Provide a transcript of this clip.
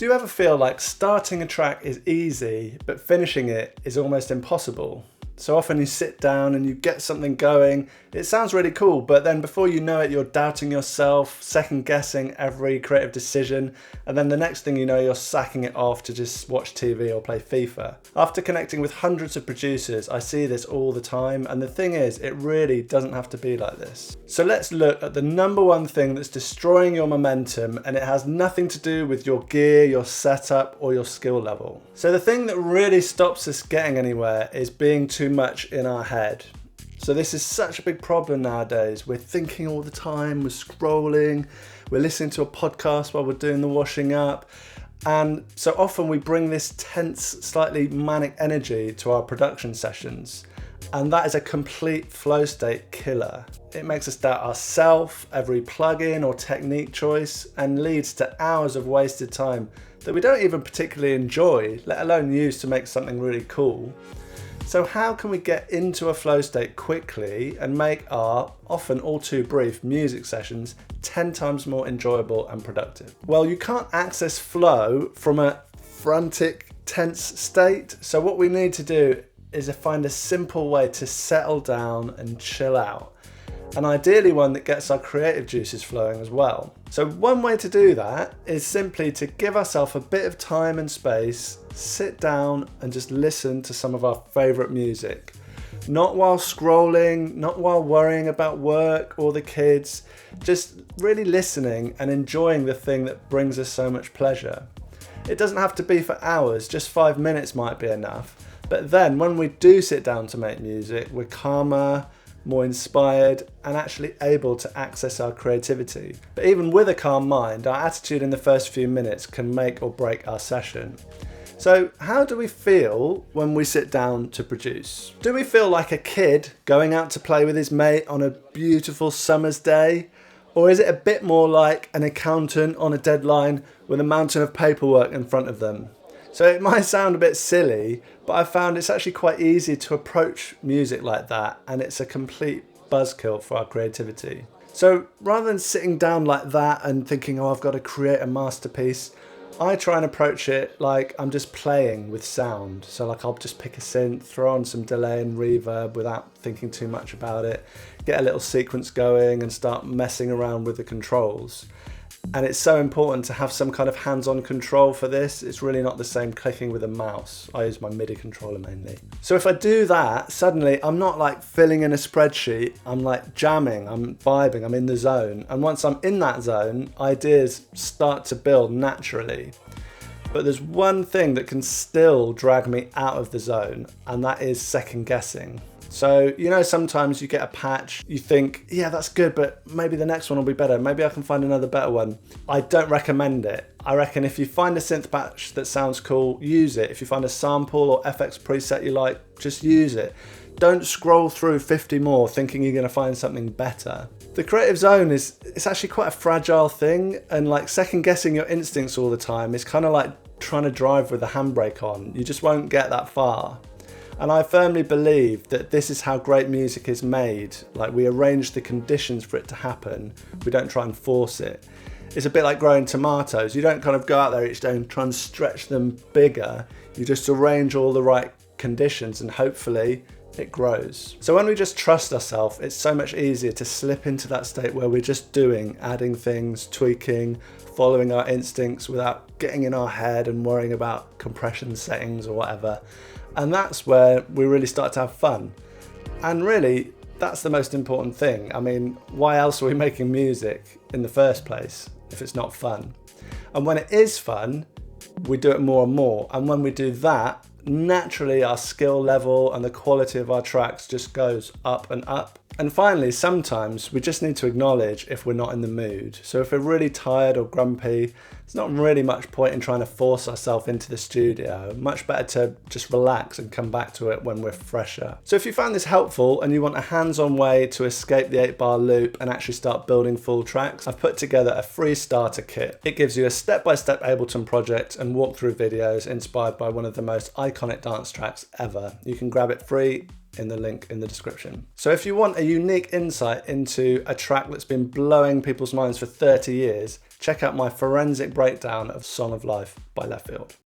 Do you ever feel like starting a track is easy, but finishing it is almost impossible? So often you sit down and you get something going, it sounds really cool, but then before you know it, you're doubting yourself, second guessing every creative decision, and then the next thing you know, you're sacking it off to just watch TV or play FIFA. After connecting with hundreds of producers, I see this all the time, and the thing is, it really doesn't have to be like this. So let's look at the number one thing that's destroying your momentum, and it has nothing to do with your gear, your setup, or your skill level. So the thing that really stops us getting anywhere is being too much in our head. So this is such a big problem nowadays. We're thinking all the time, we're scrolling, we're listening to a podcast while we're doing the washing up. And so often we bring this tense, slightly manic energy to our production sessions. And that is a complete flow state killer. It makes us doubt ourselves, every plugin or technique choice, and leads to hours of wasted time that we don't even particularly enjoy, let alone use to make something really cool. So how can we get into a flow state quickly and make our, often all too brief, music sessions 10 times more enjoyable and productive? Well, you can't access flow from a frantic, tense state. So what we need to do is to find a simple way to settle down and chill out. And ideally one that gets our creative juices flowing as well. So one way to do that is simply to give ourselves a bit of time and space, sit down and just listen to some of our favourite music. Not while scrolling, not while worrying about work or the kids, just really listening and enjoying the thing that brings us so much pleasure. It doesn't have to be for hours, just 5 minutes might be enough. But then when we do sit down to make music, we're calmer, more inspired, and actually able to access our creativity. But even with a calm mind, our attitude in the first few minutes can make or break our session. So how do we feel when we sit down to produce? Do we feel like a kid going out to play with his mate on a beautiful summer's day? Or is it a bit more like an accountant on a deadline with a mountain of paperwork in front of them? So it might sound a bit silly, but I found it's actually quite easy to approach music like that, and it's a complete buzzkill for our creativity. So rather than sitting down like that and thinking, oh, I've got to create a masterpiece, I try and approach it like I'm just playing with sound. So like I'll just pick a synth, throw on some delay and reverb without thinking too much about it, get a little sequence going and start messing around with the controls. And it's so important to have some kind of hands-on control for this. It's really not the same clicking with a mouse. I use my MIDI controller mainly. So if I do that, suddenly I'm not like filling in a spreadsheet. I'm like jamming, I'm vibing, I'm in the zone. And once I'm in that zone, ideas start to build naturally. But there's one thing that can still drag me out of the zone, and that is second guessing. So, you know, sometimes you get a patch, you think, yeah, that's good, but maybe the next one will be better. Maybe I can find another better one. I don't recommend it. I reckon if you find a synth patch that sounds cool, use it. If you find a sample or FX preset you like, just use it. Don't scroll through 50 more thinking you're going to find something better. The creative zone it's actually quite a fragile thing, and like second guessing your instincts all the time is kind of like trying to drive with the handbrake on. You just won't get that far. And I firmly believe that this is how great music is made. Like, we arrange the conditions for it to happen. We don't try and force it. It's a bit like growing tomatoes. You don't kind of go out there each day and try and stretch them bigger. You just arrange all the right conditions and hopefully it grows. So when we just trust ourselves, it's so much easier to slip into that state where we're just doing, adding things, tweaking, following our instincts without getting in our head and worrying about compression settings or whatever. And that's where we really start to have fun. And really, that's the most important thing. I mean, why else are we making music in the first place if it's not fun? And when it is fun, we do it more and more. And when we do that, naturally our skill level and the quality of our tracks just goes up and up. And finally, sometimes we just need to acknowledge if we're not in the mood. So if we're really tired or grumpy, it's not really much point in trying to force ourselves into the studio. Much better to just relax and come back to it when we're fresher. So if you found this helpful and you want a hands-on way to escape the 8-bar loop and actually start building full tracks, I've put together a free starter kit. It gives you a step-by-step Ableton project and walkthrough videos inspired by one of the most iconic dance tracks ever. You can grab it free in the link in the description. So if you want a unique insight into a track that's been blowing people's minds for 30 years, check out my forensic breakdown of Song of Life by Leftfield.